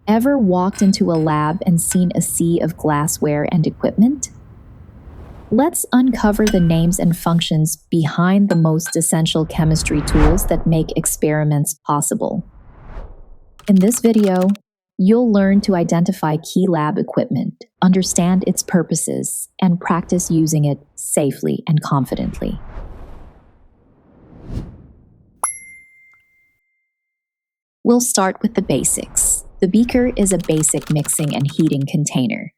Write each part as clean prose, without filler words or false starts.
Ever walked into a lab and seen a sea of glassware and equipment? Let's uncover the names and functions behind the most essential chemistry tools that make experiments possible. In this video, you'll learn to identify key lab equipment, understand its purposes, and practice using it safely and confidently. We'll start with the basics. The beaker is a basic mixing and heating container.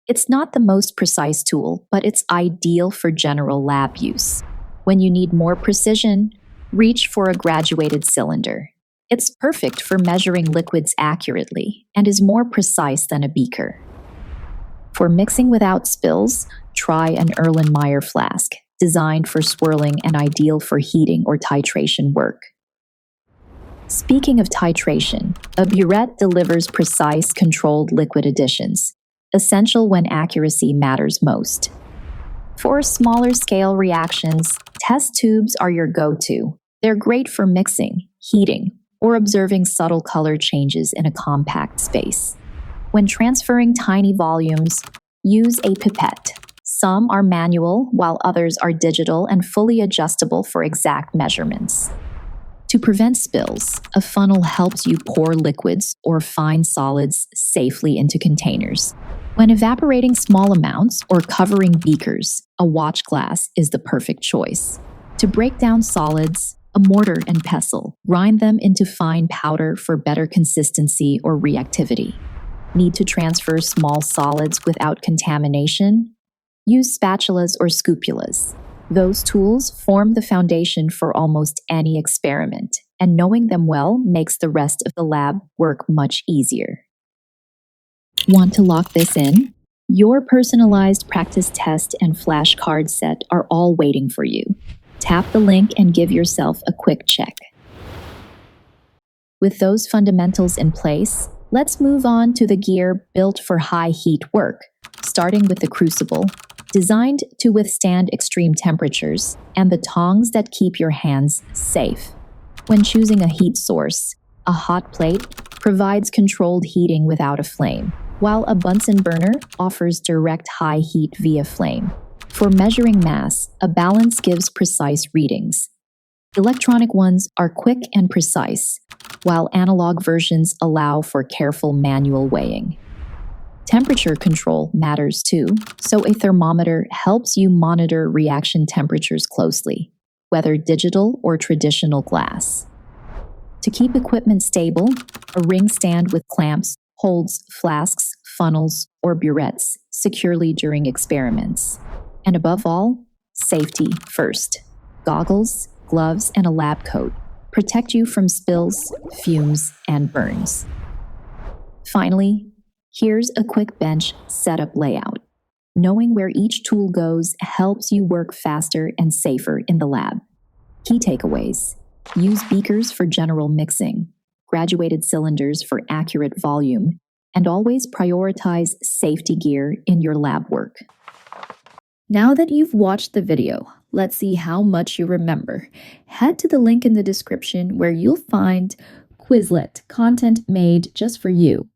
It's not the most precise tool, but it's ideal for general lab use. When you need more precision, reach for a graduated cylinder. It's perfect for measuring liquids accurately and is more precise than a beaker. For mixing without spills, try an Erlenmeyer flask, designed for swirling and ideal for heating or titration work. Speaking of titration, a burette delivers precise, controlled liquid additions, essential when accuracy matters most. For smaller scale reactions, test tubes are your go-to. They're great for mixing, heating, or observing subtle color changes in a compact space. When transferring tiny volumes, use a pipette. Some are manual, while others are digital and fully adjustable for exact measurements. To prevent spills, a funnel helps you pour liquids or fine solids safely into containers. When evaporating small amounts or covering beakers, a watch glass is the perfect choice. To break down solids, a mortar and pestle. Grind them into fine powder for better consistency or reactivity. Need to transfer small solids without contamination? Use spatulas or scoopulas. Those tools form the foundation for almost any experiment, and knowing them well makes the rest of the lab work much easier. Want to lock this in? Your personalized practice test and flashcard set are all waiting for you. Tap the link and give yourself a quick check. With those fundamentals in place, let's move on to the gear built for high heat work, starting with the crucible, designed to withstand extreme temperatures, and the tongs that keep your hands safe. When choosing a heat source, a hot plate provides controlled heating without a flame, while a Bunsen burner offers direct high heat via flame. For measuring mass, a balance gives precise readings. Electronic ones are quick and precise, while analog versions allow for careful manual weighing. Temperature control matters too, so a thermometer helps you monitor reaction temperatures closely, whether digital or traditional glass. To keep equipment stable, a ring stand with clamps holds flasks, funnels, or burettes securely during experiments. And above all, safety first. Goggles, gloves, and a lab coat protect you from spills, fumes, and burns. Finally, here's a quick bench setup layout. Knowing where each tool goes helps you work faster and safer in the lab. Key takeaways: use beakers for general mixing, graduated cylinders for accurate volume, and always prioritize safety gear in your lab work. Now that you've watched the video, let's see how much you remember. Head to the link in the description where you'll find Quizlet content made just for you.